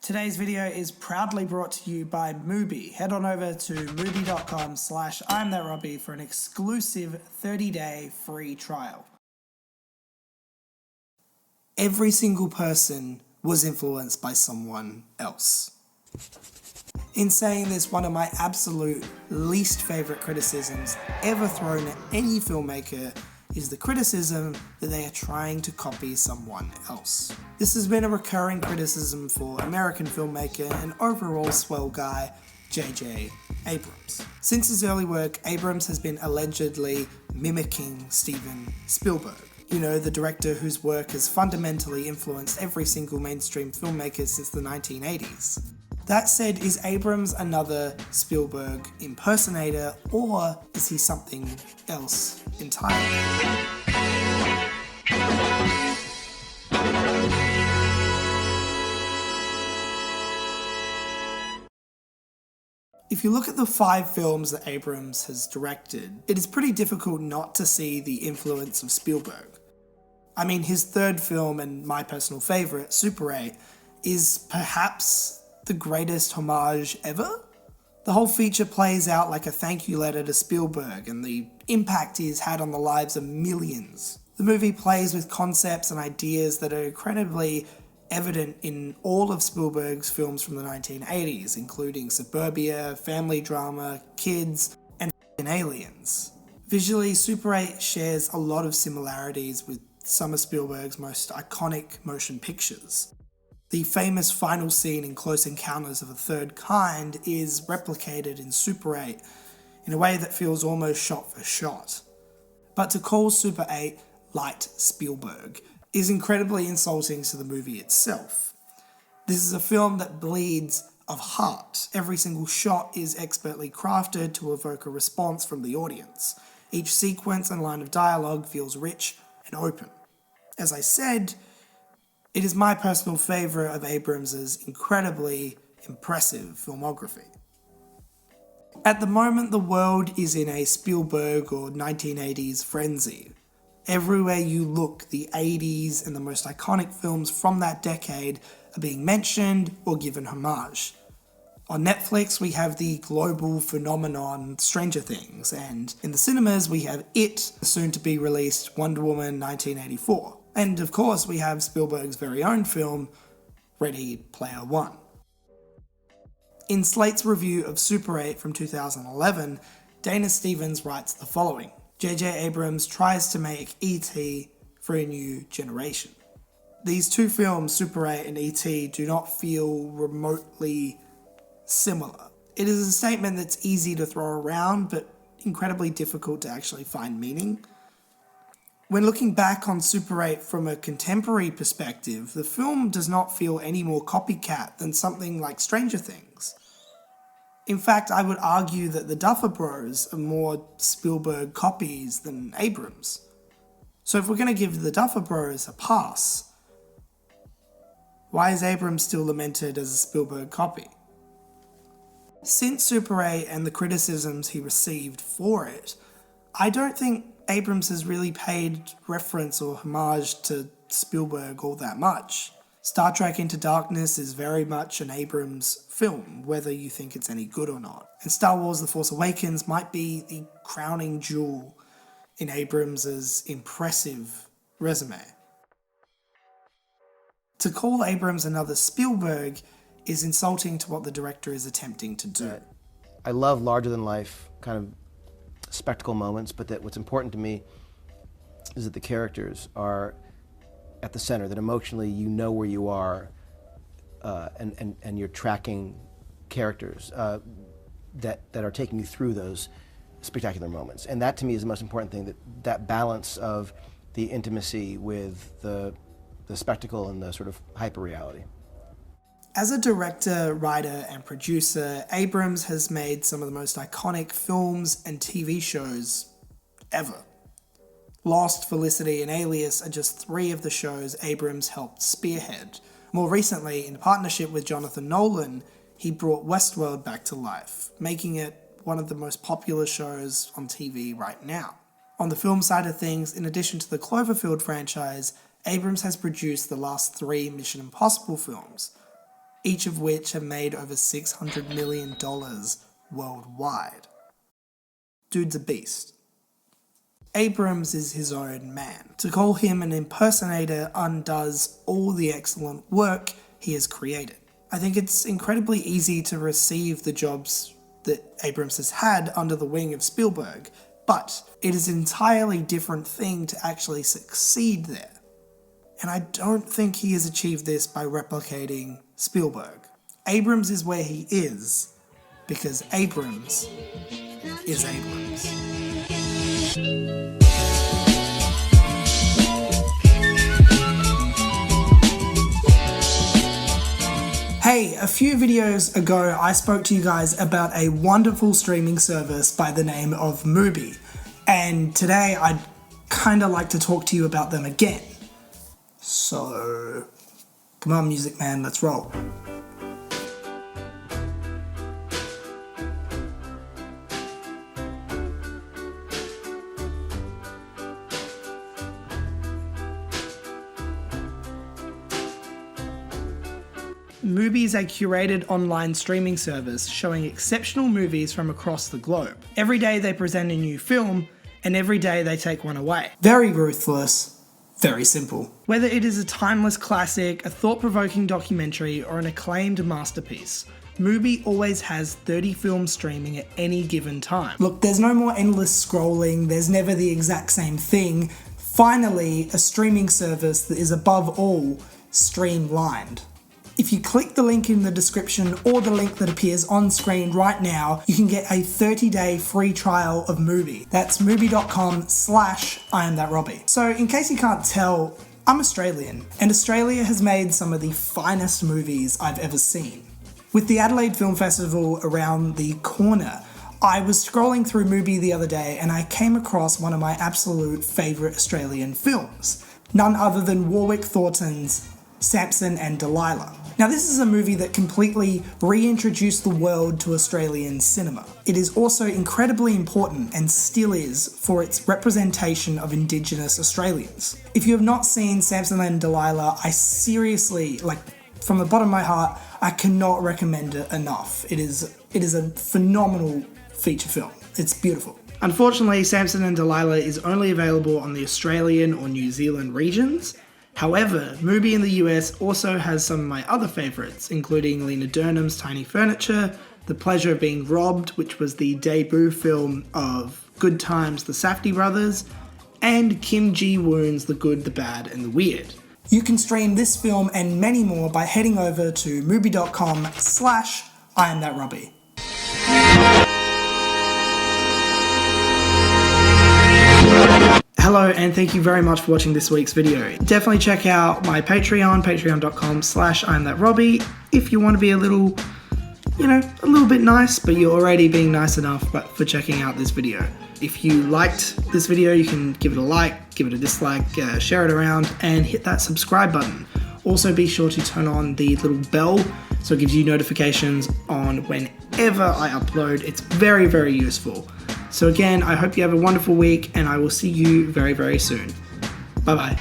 Today's video is proudly brought to you by Mubi. Head on over to mubi.com/I'mThatRobbie for an exclusive 30-day free trial. Every single person was influenced by someone else. In saying this, one of my absolute least favourite criticisms ever thrown at any filmmaker is the criticism that they are trying to copy someone else. This has been a recurring criticism for American filmmaker and overall swell guy, JJ Abrams. Since his early work, Abrams has been allegedly mimicking Steven Spielberg. You know, the director whose work has fundamentally influenced every single mainstream filmmaker since the 1980s. That said, is Abrams another Spielberg impersonator, or is he something else entirely? If you look at the 5 films that Abrams has directed, it is pretty difficult not to see the influence of Spielberg. I mean, his third film, and my personal favourite, Super 8, is perhaps the greatest homage ever. The whole feature plays out like a thank you letter to Spielberg and the impact he has had on the lives of millions. The movie plays with concepts and ideas that are incredibly evident in all of Spielberg's films from the 1980s, including Suburbia, family drama, kids, and aliens. Visually, Super 8 shares a lot of similarities with some of Spielberg's most iconic motion pictures. The famous final scene in Close Encounters of a Third Kind is replicated in Super 8 in a way that feels almost shot for shot. But to call Super 8 light Spielberg is incredibly insulting to the movie itself. This is a film that bleeds of heart. Every single shot is expertly crafted to evoke a response from the audience. Each sequence and line of dialogue feels rich and open. As I said, it is my personal favourite of Abrams' incredibly impressive filmography. At the moment, the world is in a Spielberg or 1980s frenzy. Everywhere you look, the 80s and the most iconic films from that decade are being mentioned or given homage. On Netflix, we have the global phenomenon Stranger Things, and in the cinemas, we have It, soon-to-be released Wonder Woman 1984. And of course, we have Spielberg's very own film, Ready Player One. In Slate's review of Super 8 from 2011, Dana Stevens writes the following: JJ Abrams tries to make E.T. for a new generation. These two films, Super 8 and E.T., do not feel remotely similar. It is a statement that's easy to throw around, but incredibly difficult to actually find meaning. When looking back on Super 8 from a contemporary perspective, the film does not feel any more copycat than something like Stranger Things. In fact, I would argue that the Duffer Bros are more Spielberg copies than Abrams. So if we're going to give the Duffer Bros a pass, why is Abrams still lamented as a Spielberg copy? Since Super 8 and the criticisms he received for it, I don't think Abrams has really paid reference or homage to Spielberg all that much. Star Trek Into Darkness is very much an Abrams film, whether you think it's any good or not. And Star Wars The Force Awakens might be the crowning jewel in Abrams' impressive resume. To call Abrams another Spielberg is insulting to what the director is attempting to do. I love larger-than-life kind of spectacle moments, but that what's important to me is that the characters are at the center, that emotionally you know where you are, and you're tracking characters that are taking you through those spectacular moments. And that to me is the most important thing, that balance of the intimacy with the spectacle and the sort of hyper-reality. As a director, writer, and producer, Abrams has made some of the most iconic films and TV shows ever. Lost, Felicity, and Alias are just 3 of the shows Abrams helped spearhead. More recently, in partnership with Jonathan Nolan, he brought Westworld back to life, making it one of the most popular shows on TV right now. On the film side of things, in addition to the Cloverfield franchise, Abrams has produced the last 3 Mission Impossible films. each of which have made over $600 million worldwide. Dude's a beast. Abrams is his own man. To call him an impersonator undoes all the excellent work he has created. I think it's incredibly easy to receive the jobs that Abrams has had under the wing of Spielberg, but it is an entirely different thing to actually succeed there. And I don't think he has achieved this by replicating Spielberg. Abrams is where he is because Abrams is Abrams. Hey, a few videos ago I spoke to you guys about a wonderful streaming service by the name of Mubi, and today I'd kinda like to talk to you about them again. So, come on music man, let's roll. Mubi is a curated online streaming service showing exceptional movies from across the globe. Every day they present a new film, and every day they take one away. Very ruthless, very simple. Whether it is a timeless classic, a thought-provoking documentary, or an acclaimed masterpiece, Mubi always has 30 films streaming at any given time. Look, there's no more endless scrolling, there's never the exact same thing. Finally, a streaming service that is above all streamlined. If you click the link in the description or the link that appears on screen right now, you can get a 30-day free trial of Mubi. That's mubi.com/IamThatRobbie. So in case you can't tell, I'm Australian, and Australia has made some of the finest movies I've ever seen. With the Adelaide Film Festival around the corner, I was scrolling through Mubi the other day and I came across one of my absolute favourite Australian films, none other than Warwick Thornton's Samson and Delilah. Now this is a movie that completely reintroduced the world to Australian cinema. It is also incredibly important, and still is, for its representation of Indigenous Australians. If you have not seen Samson and Delilah, I seriously, from the bottom of my heart, I cannot recommend it enough. It is a phenomenal feature film. It's beautiful. Unfortunately, Samson and Delilah is only available on the Australian or New Zealand regions. However, Mubi in the US also has some of my other favourites, including Lena Dunham's Tiny Furniture, The Pleasure of Being Robbed, which was the debut film of Good Times, the Safdie brothers, and Kim Ji-woon's The Good, the Bad and the Weird. You can stream this film and many more by heading over to mubi.com/IamThatRobbie. Hello and thank you very much for watching this week's video. Definitely check out my Patreon, patreon.com/IamThatRobbie, if you want to be a little bit nice, but you're already being nice enough for checking out this video. If you liked this video, you can give it a like, give it a dislike, share it around, and hit that subscribe button. Also be sure to turn on the little bell so it gives you notifications on whenever I upload. It's very, very useful. So again, I hope you have a wonderful week, and I will see you very, very soon. Bye-bye.